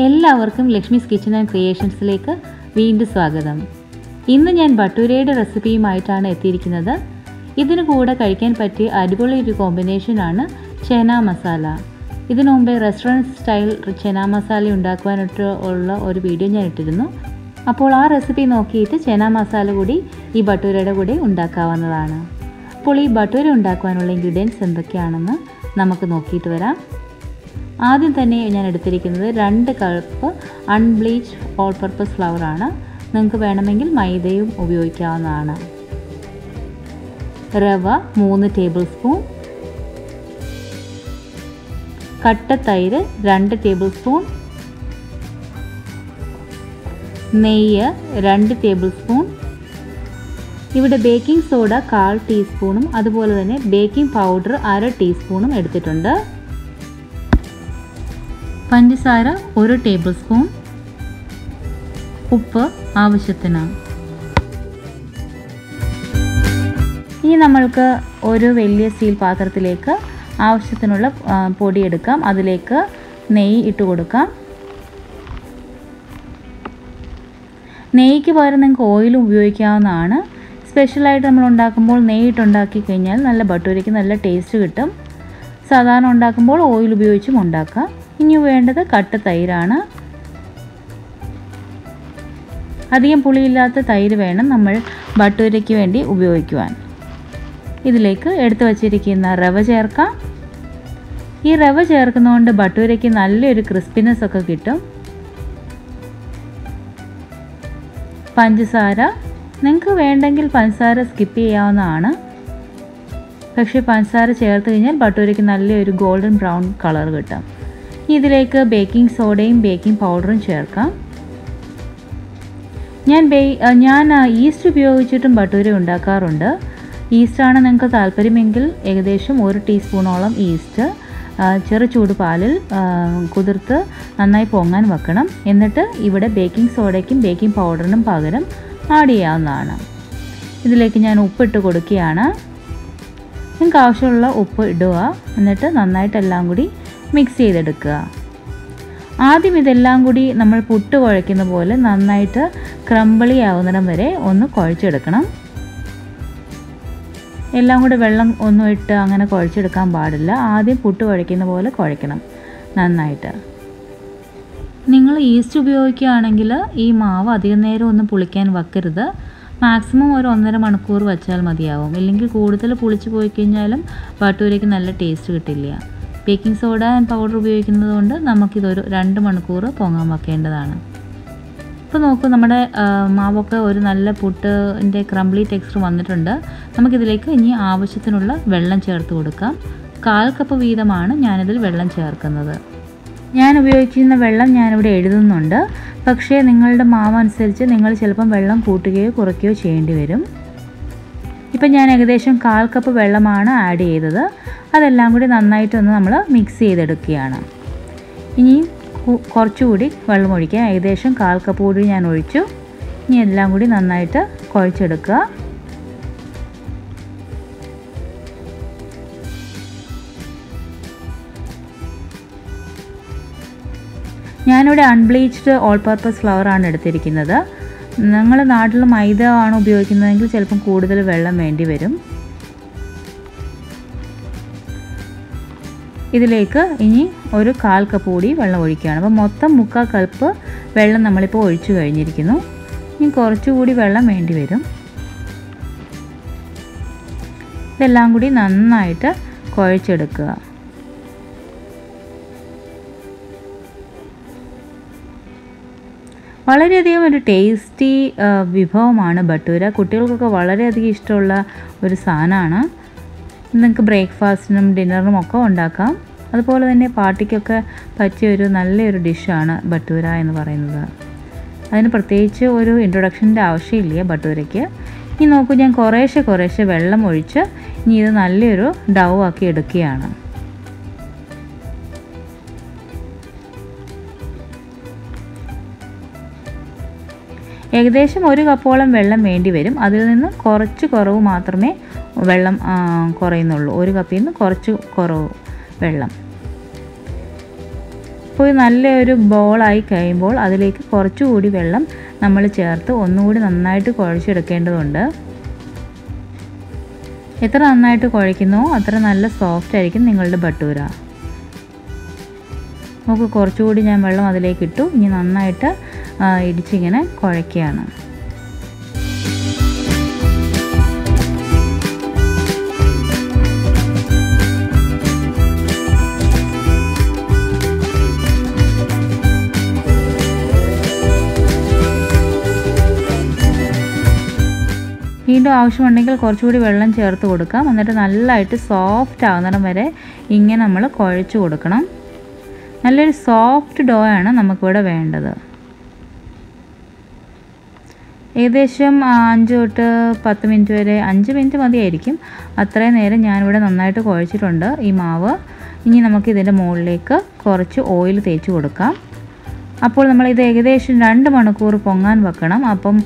എല്ലാവർക്കും Lakshmi's kitchen and ക്രിയേഷൻസിലേക്ക് വീണ്ടും സ്വാഗതം. ഇന്ന് ഞാൻ ബട്ടൂരയുടെ റെസിപ്പിയുമായിട്ടാണ് എത്തിയിരിക്കുന്നത്. ഇതിന് കൂടെ കഴിക്കാൻ പറ്റിയ അടിപൊളി ഒരു കോമ്പിനേഷനാണ് ചന മസാല. ഇതിനു മുമ്പേ റെസ്റ്റോറൻറ്റ് സ്റ്റൈൽ ചന മസാല ഉണ്ടാക്കുവാനായിട്ട് ഉള്ള ഒരു വീഡിയോ ഞാൻ ഇട്ടിരുന്നു. അപ്പോൾ ആ റെസിപ്പി നോക്കിയിട്ട് ചന മസാല കൂടി ഈ ബട്ടൂരയുടെ കൂടെ ഉണ്ടാക്കാവുന്നതാണ്. അപ്പോൾ ഈ ബട്ടൂര ഉണ്ടാക്കുവാനുള്ള ഇൻഗ്രീഡിയൻസ് എന്തൊക്കെയാണെന്ന് നമുക്ക് നോക്കിയിട്ട് വരാം. ആദ്യം തന്നെ ഞാൻ എടുത്തിരിക്കുന്നത് 2 കപ്പ് അൺബ്ലീച്ച്ഡ് ഓൾ പർപ്പസ് ഫ്ലവറാണ്. നിങ്ങൾക്ക് വേണമെങ്കിൽ മൈദയും ഉപയോഗിക്കാവുന്നതാണ്. റവ 3 ടേബിൾ സ്പൂൺ, കട്ട തൈര് 2 ടേബിൾ സ്പൂൺ, നെയ്യ് 2 ടേബിൾ സ്പൂൺ. ഇവിടെ ബേക്കിംഗ് സോഡ 1/4 ടീസ്പൂണും അതുപോലെ തന്നെ ബേക്കിംഗ് പൗഡർ 1/2 ടീസ്പൂണും എടുത്തിട്ടുണ്ട്. പഞ്ചസാര 1 ടേബിൾ സ്പൂൺ, ഉപ്പ് ആവശ്യത്തിന്. ഇനി നമ്മൾക്ക് ഒരു വലിയ സ്റ്റീൽ പാത്രത്തിലേക്ക് ആവശ്യത്തിനുള്ള പൊടി എടുക്കാം. അതിലേക്ക് നെയ്യ് ഇട്ട് കൊടുക്കാം. നെയ്യ്ക്ക് പകരം നിങ്ങൾക്ക് ഓയിലും ഉപയോഗിക്കാവുന്നതാണ്. സ്പെഷ്യലായിട്ട് നമ്മൾ ഉണ്ടാക്കുമ്പോൾ നെയ്യ് ഇട്ടുണ്ടാക്കി കഴിഞ്ഞാൽ നല്ല ബട്ടൂരയ്ക്ക് നല്ല ടേസ്റ്റ് കിട്ടും. സാധാരണ ഉണ്ടാക്കുമ്പോൾ ഓയിൽ ഉപയോഗിച്ചും ഉണ്ടാക്കാം. ഇനി വേണ്ടത് കട്ട തൈരാണ്. അധികം പുളിയില്ലാത്ത തൈര് വേണം നമ്മൾ ബട്ടൂരയ്ക്ക് വേണ്ടി ഉപയോഗിക്കുവാൻ. ഇതിലേക്ക് എടുത്തു വച്ചിരിക്കുന്ന റവ ചേർക്കാം. ഈ റവ ചേർക്കുന്നതുകൊണ്ട് ബട്ടൂരയ്ക്ക് നല്ലൊരു ക്രിസ്പിനെസ് ഒക്കെ കിട്ടും. പഞ്ചസാര നിങ്ങൾക്ക് വേണ്ടെങ്കിൽ പഞ്ചസാര സ്കിപ്പ് ചെയ്യാവുന്നതാണ്. പക്ഷേ പഞ്ചസാര ചേർത്ത് കഴിഞ്ഞാൽ ബട്ടൂരയ്ക്ക് നല്ലൊരു ഗോൾഡൻ ബ്രൗൺ കളർ കിട്ടും. ഇതിലേക്ക് ബേക്കിംഗ് സോഡയും ബേക്കിംഗ് പൗഡറും ചേർക്കാം. ഞാൻ ഈസ്റ്റ് ഉപയോഗിച്ചിട്ടും ബട്ടൂര ഉണ്ടാക്കാറുണ്ട്. ഈസ്റ്റാണ് നിങ്ങൾക്ക് താല്പര്യമെങ്കിൽ ഏകദേശം 1 ടീസ്പൂണോളം ഈസ്റ്റ് ചെറു ചൂട് പാലിൽ കുതിർത്ത് നന്നായി പൊങ്ങാൻ വെക്കണം. എന്നിട്ട് ഇവിടെ ബേക്കിംഗ് സോഡയ്ക്കും ബേക്കിംഗ് പൗഡറിനും പകരം ആഡ് ചെയ്യാവുന്നതാണ്. ഇതിലേക്ക് ഞാൻ ഉപ്പിട്ട് കൊടുക്കുകയാണ്. നിങ്ങൾക്ക് ആവശ്യമുള്ള ഉപ്പ് ഇടുക. എന്നിട്ട് നന്നായിട്ട് എല്ലാം കൂടി മിക്സ് ചെയ്തെടുക്കുക. ആദ്യം ഇതെല്ലാം കൂടി നമ്മൾ പുട്ട് കുഴയ്ക്കുന്ന പോലെ നന്നായിട്ട് ക്രംബിളി ആവുന്നിടം വരെ ഒന്ന് കുഴച്ചെടുക്കണം. എല്ലാം കൂടി വെള്ളം ഒന്നും ഇട്ട് അങ്ങനെ കുഴച്ചെടുക്കാൻ പാടില്ല. ആദ്യം പുട്ട് കുഴയ്ക്കുന്ന പോലെ കുഴയ്ക്കണം നന്നായിട്ട്. നിങ്ങൾ ഈസ്റ്റ് ഉപയോഗിക്കുകയാണെങ്കിൽ ഈ മാവ് അധികം നേരം ഒന്നും പുളിക്കാൻ വെക്കരുത്. മാക്സിമം ഒരു 1.5 മണിക്കൂർ വെച്ചാൽ മതിയാവും. ഇല്ലെങ്കിൽ കൂടുതൽ പുളിച്ച് പോയി കഴിഞ്ഞാലും ബട്ടൂരയ്ക്ക് നല്ല ടേസ്റ്റ് കിട്ടില്ല. ബേക്കിംഗ് സോഡ ആൻഡ് പൗഡർ ഉപയോഗിക്കുന്നത് കൊണ്ട് നമുക്കിതൊരു 2 മണിക്കൂർ പൊങ്ങാൻ വെക്കേണ്ടതാണ്. ഇപ്പോൾ നോക്കൂ, നമ്മുടെ മാവൊക്കെ ഒരു നല്ല പുട്ടിൻ്റെ ക്രംബ്ലി ടെക്സ്ചർ വന്നിട്ടുണ്ട്. നമുക്കിതിലേക്ക് ഇനി ആവശ്യത്തിനുള്ള വെള്ളം ചേർത്ത് കൊടുക്കാം. 1/4 കപ്പ് വീതമാണ് ഞാനിതിൽ വെള്ളം ചേർക്കുന്നത്. ഞാൻ ഉപയോഗിക്കുന്ന വെള്ളം ഞാനിവിടെ എഴുതുന്നുണ്ട്. പക്ഷേ നിങ്ങളുടെ മാവ് അനുസരിച്ച് നിങ്ങൾ ചിലപ്പം വെള്ളം കൂട്ടുകയോ കുറയ്ക്കുകയോ ചെയ്യേണ്ടി വരും. ഇപ്പം ഞാൻ ഏകദേശം 1/4 കപ്പ് വെള്ളമാണ് ആഡ് ചെയ്തത്. അതെല്ലാം കൂടി നന്നായിട്ടൊന്ന് നമ്മൾ മിക്സ് ചെയ്തെടുക്കുകയാണ്. ഇനി കുറച്ചുകൂടി വെള്ളം ഒഴിക്കുക. ഏകദേശം 1/4 കപ്പ് കൂടി ഞാൻ ഒഴിച്ചു. ഇനി എല്ലാം കൂടി നന്നായിട്ട് കുഴച്ചെടുക്കുക. ഞാനിവിടെ അൺബ്ലീച്ച്ഡ് ഓൾ പർപ്പസ് ഫ്ലവറാണ് എടുത്തിരിക്കുന്നത്. നിങ്ങളുടെ നാട്ടിൽ മൈദ ആണ് ഉപയോഗിക്കുന്നതെങ്കിൽ ചിലപ്പം കൂടുതൽ വെള്ളം വേണ്ടി വരും. ഇതിലേക്ക് ഇനി ഒരു 1/4 കപ്പ് കൂടി വെള്ളം ഒഴിക്കുകയാണ്. അപ്പോൾ മൊത്തം 3/4 കപ്പ് വെള്ളം നമ്മളിപ്പോൾ ഒഴിച്ചു കഴിഞ്ഞിരിക്കുന്നു. ഇനി കുറച്ചുകൂടി വെള്ളം വേണ്ടി വരും. ഇതെല്ലാം കൂടി നന്നായിട്ട് കുഴച്ചെടുക്കുക. വളരെയധികം ഒരു ടേസ്റ്റി വിഭവമാണ് ബട്ടൂര. കുട്ടികൾക്കൊക്കെ വളരെയധികം ഇഷ്ടമുള്ള ഒരു സാധനമാണ്. നിങ്ങൾക്ക് ബ്രേക്ക്ഫാസ്റ്റിനും ഡിന്നറിനും ഒക്കെ ഉണ്ടാക്കാം. അതുപോലെ തന്നെ പാർട്ടിക്കൊക്കെ പറ്റിയൊരു നല്ലൊരു ഡിഷാണ് ബട്ടൂര എന്ന് പറയുന്നത്. അതിന് പ്രത്യേകിച്ച് ഒരു ഇൻട്രൊഡക്ഷൻ്റെ ആവശ്യമില്ല ബട്ടൂരയ്ക്ക്. ഇനി നോക്കൂ, ഞാൻ കുറേശ്ശെ വെള്ളം ഒഴിച്ച് ഇനി ഇത് നല്ലൊരു ഡൗ ആക്കി എടുക്കുകയാണ്. ഏകദേശം 1 കപ്പോളം വെള്ളം വേണ്ടി വരും. അതിൽ നിന്ന് കുറച്ച് കുറവ് മാത്രമേ വെള്ളം കുറയുന്നുള്ളൂ. 1 കപ്പിൽ നിന്ന് കുറച്ച് കുറവ് വെള്ളം. അപ്പോൾ നല്ലൊരു ബോളായി കഴിയുമ്പോൾ അതിലേക്ക് കുറച്ചുകൂടി വെള്ളം നമ്മൾ ചേർത്ത് ഒന്നുകൂടി നന്നായിട്ട് കുഴച്ചെടുക്കേണ്ടതുണ്ട്. എത്ര നന്നായിട്ട് കുഴയ്ക്കുന്നോ അത്ര നല്ല സോഫ്റ്റ് ആയിരിക്കും നിങ്ങളുടെ ബട്ടൂര. നമുക്ക് കുറച്ചുകൂടി ഞാൻ വെള്ളം അതിലേക്ക് ഇട്ടു. ഇനി നന്നായിട്ട് ഇടിച്ചിങ്ങനെ കുഴയ്ക്കുകയാണ്. വീണ്ടും ആവശ്യമുണ്ടെങ്കിൽ കുറച്ചുകൂടി വെള്ളം ചേർത്ത് കൊടുക്കാം. എന്നിട്ട് നല്ലതായിട്ട് സോഫ്റ്റ് ആകുന്നിടം വരെ ഇങ്ങനെ നമ്മൾ കുഴച്ച് കൊടുക്കണം. നല്ലൊരു സോഫ്റ്റ് ഡോ ആണ് നമുക്കിവിടെ വേണ്ടത്. ഏകദേശം 5 തൊട്ട് 10 മിനിറ്റ് വരെ, 5 മിനിറ്റ് മതിയായിരിക്കും. അത്രയും നേരം ഞാനിവിടെ നന്നായിട്ട് കുഴച്ചിട്ടുണ്ട് ഈ മാവ്. ഇനി നമുക്ക് ഇതിൻ്റെ മുകളിലേക്ക് കുറച്ച് ഓയിൽ തേച്ച് കൊടുക്കാം. അപ്പോൾ നമ്മളിത് ഏകദേശം 2 മണിക്കൂർ പൊങ്ങാൻ വെക്കണം. അപ്പം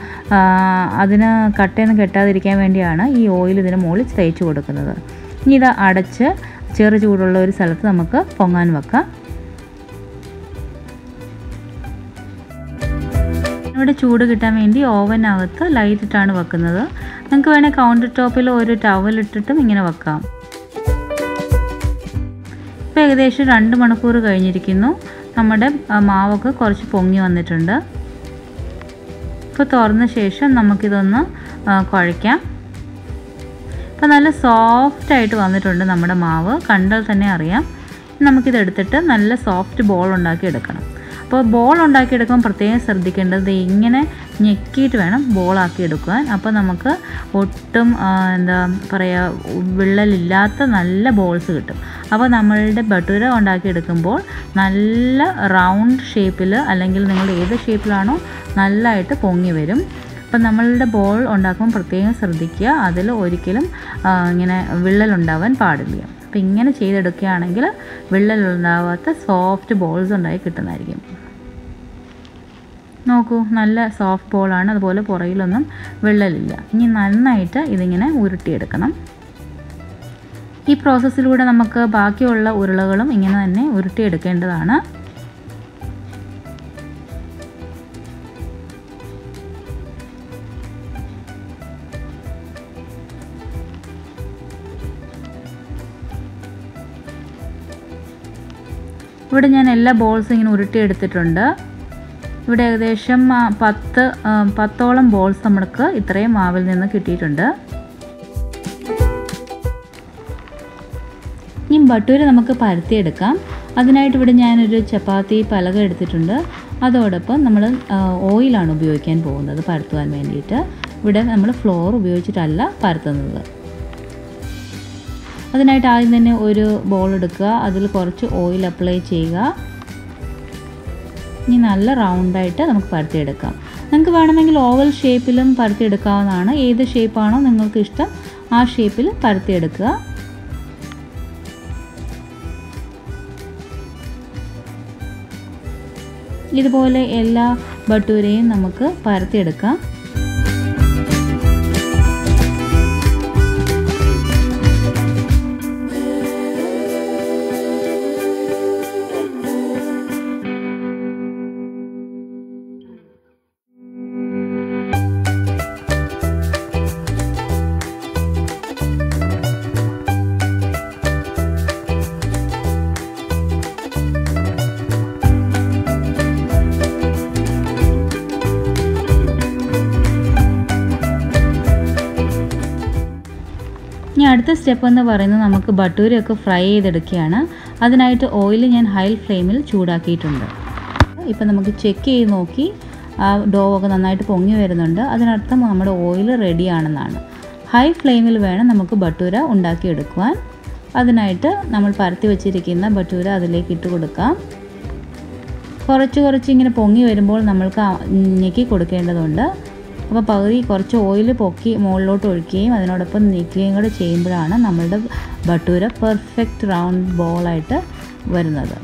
അതിന് കട്ടയൊന്നും കെട്ടാതിരിക്കാൻ വേണ്ടിയാണ് ഈ ഓയിൽ ഇതിന് മുകളിൽ തേച്ച് കൊടുക്കുന്നത്. ഇനി ഇത് അടച്ച് ചെറു ചൂടുള്ള ഒരു സ്ഥലത്ത് നമുക്ക് പൊങ്ങാൻ വെക്കാം. ഇവിടെ ചൂട് കിട്ടാൻ വേണ്ടി ഓവനകത്ത് ലൈറ്റിട്ടാണ് വെക്കുന്നത്. നിങ്ങൾക്ക് വേണേൽ കൗണ്ടർ ടോപ്പിൽ ഒരു ടവലിട്ടിട്ടും ഇങ്ങനെ വെക്കാം. ഇപ്പോൾ ഏകദേശം 2 മണിക്കൂർ കഴിഞ്ഞിരിക്കുന്നു. നമ്മുടെ മാവൊക്കെ കുറച്ച് പൊങ്ങി വന്നിട്ടുണ്ട്. ഇപ്പോൾ തുറന്ന ശേഷം നമുക്കിതൊന്ന് കുഴയ്ക്കാം. ഇപ്പോൾ നല്ല സോഫ്റ്റായിട്ട് വന്നിട്ടുണ്ട് നമ്മുടെ മാവ്, കണ്ടാൽ തന്നെ അറിയാം. നമുക്കിതെടുത്തിട്ട് നല്ല സോഫ്റ്റ് ബോൾ ഉണ്ടാക്കി എടുക്കണം. അപ്പോൾ ബോൾ ഉണ്ടാക്കിയെടുക്കുമ്പോൾ പ്രത്യേകം ശ്രദ്ധിക്കേണ്ടത് ഇങ്ങനെ ഞെക്കിയിട്ട് വേണം ബോളാക്കി എടുക്കുവാൻ. അപ്പോൾ നമുക്ക് ഒട്ടും എന്താ പറയുക, വിള്ളലില്ലാത്ത നല്ല ബോൾസ് കിട്ടും. അപ്പോൾ നമ്മളുടെ ബട്ടൂര ഉണ്ടാക്കിയെടുക്കുമ്പോൾ നല്ല റൗണ്ട് ഷേപ്പിൽ, അല്ലെങ്കിൽ നിങ്ങൾ ഏത് ഷേപ്പിലാണോ നല്ലതായിട്ട് പൊങ്ങി വരും. അപ്പം നമ്മളുടെ ബോൾ ഉണ്ടാക്കുമ്പോൾ പ്രത്യേകം ശ്രദ്ധിക്കുക, അതിൽ ഒരിക്കലും ഇങ്ങനെ വിള്ളലുണ്ടാവാൻ പാടില്ല. അപ്പോൾ ഇങ്ങനെ ചെയ്തെടുക്കുകയാണെങ്കിൽ വിള്ളലുണ്ടാവാത്ത സോഫ്റ്റ് ബോൾസ് ഉണ്ടായി കിട്ടുന്നതായിരിക്കും. നോക്കൂ, നല്ല സോഫ്റ്റ് ബോളാണ്. അതുപോലെ പുറകിലൊന്നും വിള്ളലില്ല. ഇനി നന്നായിട്ട് ഇതിങ്ങനെ ഉരുട്ടിയെടുക്കണം. ഈ പ്രോസസ്സിലൂടെ നമുക്ക് ബാക്കിയുള്ള ഉരുളകളും ഇങ്ങനെ തന്നെ ഉരുട്ടിയെടുക്കേണ്ടതാണ്. ഇവിടെ ഞാൻ എല്ലാ ബോൾസും ഇങ്ങനെ ഉരുട്ടിയെടുത്തിട്ടുണ്ട്. ഇവിടെ ഏകദേശം 10ഓളം ബോൾസ് നമുക്ക് ഇത്രയും മാവിൽ നിന്ന് കിട്ടിയിട്ടുണ്ട്. ഇനി ബട്ടൂര നമുക്ക് പരത്തിയെടുക്കാം. അതിനായിട്ട് ഇവിടെ ഞാനൊരു ചപ്പാത്തി പലക എടുത്തിട്ടുണ്ട്. അതോടൊപ്പം നമ്മൾ ഓയിലാണ് ഉപയോഗിക്കാൻ പോകുന്നത് പരത്തുവാൻ വേണ്ടിയിട്ട്. ഇവിടെ നമ്മൾ ഫ്ലോർ ഉപയോഗിച്ചിട്ടല്ല പരത്തുന്നത്. അതിനായിട്ട് ആദ്യം തന്നെ ഒരു ബോൾ എടുക്കുക, അതിൽ കുറച്ച് ഓയിൽ അപ്ലൈ ചെയ്യുക. ഇനി നല്ല റൗണ്ടായിട്ട് നമുക്ക് പരത്തിയെടുക്കാം. നിങ്ങൾക്ക് വേണമെങ്കിൽ ഓവൽ ഷേപ്പിലും പരത്തിയെടുക്കാവുന്നതാണ്. ഏത് ഷേപ്പാണോ നിങ്ങൾക്ക് ഇഷ്ടം ആ ഷേപ്പിൽ പരത്തിയെടുക്കുക. ഇതുപോലെ എല്ലാ ബട്ടൂരയും നമുക്ക് പരത്തിയെടുക്കാം. ഇനി അടുത്ത സ്റ്റെപ്പ് എന്ന് പറയുന്നത് നമുക്ക് ബട്ടൂരയൊക്കെ ഫ്രൈ ചെയ്തെടുക്കുകയാണ്. അതിനായിട്ട് ഓയിൽ ഞാൻ ഹൈ ഫ്ലെയിമിൽ ചൂടാക്കിയിട്ടുണ്ട്. ഇപ്പം നമുക്ക് ചെക്ക് ചെയ്ത് നോക്കി ആ ഡോ ഒക്കെ നന്നായിട്ട് പൊങ്ങി വരുന്നുണ്ട്. അതിനർത്ഥം നമ്മുടെ ഓയിൽ റെഡിയാണെന്നാണ്. ഹൈ ഫ്ലെയിമിൽ വേണം നമുക്ക് ബട്ടൂര ഉണ്ടാക്കിയെടുക്കുവാൻ. അതിനായിട്ട് നമ്മൾ പരത്തി വെച്ചിരിക്കുന്ന ബട്ടൂര അതിലേക്ക് ഇട്ട് കൊടുക്കാം. കുറച്ച് ഇങ്ങനെ പൊങ്ങി വരുമ്പോൾ നമ്മൾക്ക് ഞെക്കി കൊടുക്കേണ്ടതുണ്ട്. അപ്പോൾ പകുതി കുറച്ച് ഓയിൽ പൊക്കി മുകളിലോട്ട് ഒഴിക്കുകയും അതിനോടൊപ്പം നീക്കുകയും കൂടെ ചെയ്യുമ്പോഴാണ് നമ്മളുടെ ബട്ടൂര പെർഫെക്റ്റ് റൗണ്ട് ബോളായിട്ട് വരുന്നത്.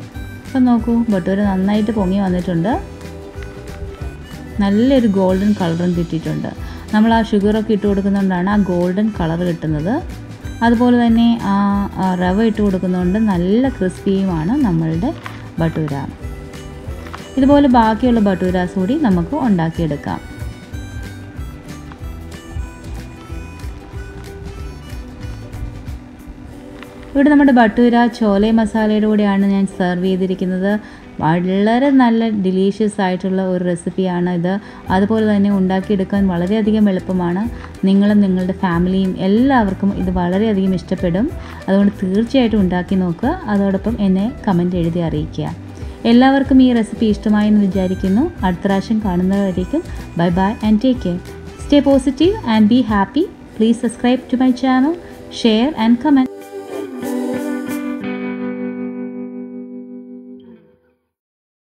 അപ്പോൾ നോക്കൂ, ബട്ടൂര നന്നായിട്ട് പൊങ്ങി വന്നിട്ടുണ്ട്. നല്ലൊരു ഗോൾഡൻ കളറും കിട്ടിയിട്ടുണ്ട്. നമ്മൾ ആ ഷുഗറൊക്കെ ഇട്ട് കൊടുക്കുന്നതുകൊണ്ടാണ് ആ ഗോൾഡൻ കളർ കിട്ടുന്നത്. അതുപോലെ തന്നെ ആ റവ ഇട്ട് കൊടുക്കുന്നതുകൊണ്ട് നല്ല ക്രിസ്പിയുമാണ് നമ്മളുടെ ബട്ടൂര. ഇതുപോലെ ബാക്കിയുള്ള ബട്ടൂരാസ് കൂടി നമുക്ക് ഉണ്ടാക്കിയെടുക്കാം. ഇവിടെ നമ്മുടെ ബട്ടൂര ചോലെ മസാലയുടെ കൂടെയാണ് ഞാൻ സെർവ് ചെയ്തിരിക്കുന്നത്. വളരെ നല്ല ഡിലീഷ്യസ് ആയിട്ടുള്ള ഒരു റെസിപ്പിയാണ് ഇത്. അതുപോലെ തന്നെ ഉണ്ടാക്കിയെടുക്കാൻ വളരെയധികം എളുപ്പമാണ്. നിങ്ങളും നിങ്ങളുടെ ഫാമിലിയും എല്ലാവർക്കും ഇത് വളരെയധികം ഇഷ്ടപ്പെടും. അതുകൊണ്ട് തീർച്ചയായിട്ടും ഉണ്ടാക്കി നോക്കുക. അതോടൊപ്പം എന്നെ കമൻറ്റ് എഴുതി അറിയിക്കുക. എല്ലാവർക്കും ഈ റെസിപ്പി ഇഷ്ടമായെന്ന് വിചാരിക്കുന്നു. അടുത്ത പ്രാവശ്യം കാണുന്നവരേക്കും bye bye and take care. Stay positive and be happy. Please subscribe to my channel, share and comment.